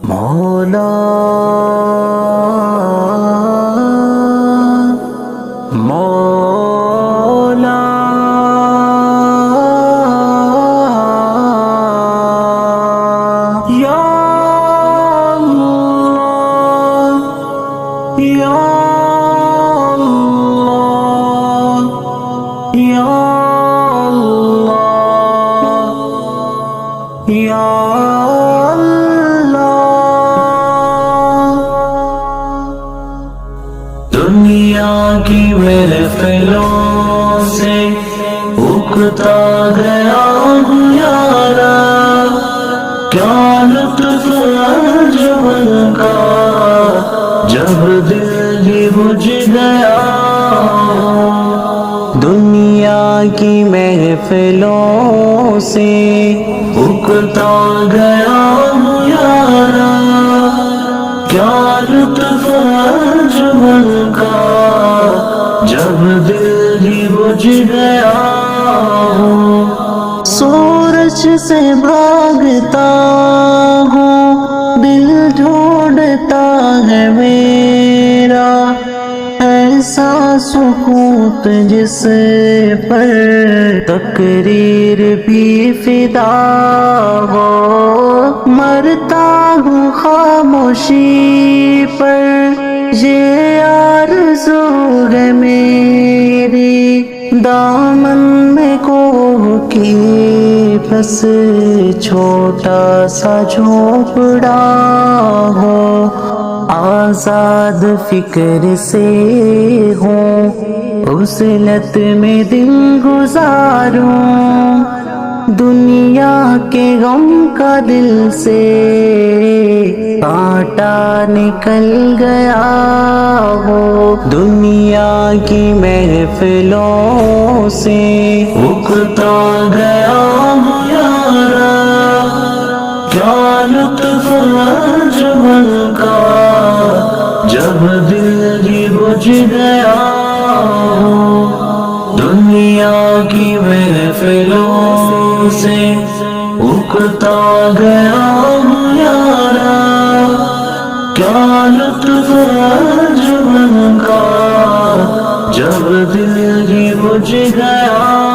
مولا مولا یا اللہ یا اللہ یا اللہ یا دنیا کی محفلوں سے اکتا گیا ہوں یارا، کیا لطف انجمن کا جب دل ہی بجھ گیا۔ دنیا کی محفلوں سے اکتا گیا ہوں یارا، کیا لطف انجمن کا جب دل ہی بجھ گیا۔ سورج سے بھاگتا ہوں دل ڈھونڈتا ہے میرا، ایسا سکوت جس پر تقریر بھی فدا ہو۔ مرتا ہوں خاموشی پر، یہ آرزو ہے میری، دامن میں کوہ کی بس چھوٹا سا جھونپڑا ہو۔ آزاد فکر سے ہوں وصلت میں دل گزاروں، دنیا کے غم کا دل سے کانٹا نکل گیا ہو۔ دنیا کی محفلوں سے اکتا گیا ہوں یارا، کیا لطف انجمن کا جب دل ہی بجھ گیا۔ دنیا کی محفلوں سے اکتا گیا ہوں یارا، کیا لطف انجمن کا جب دل ہی بجھ گیا۔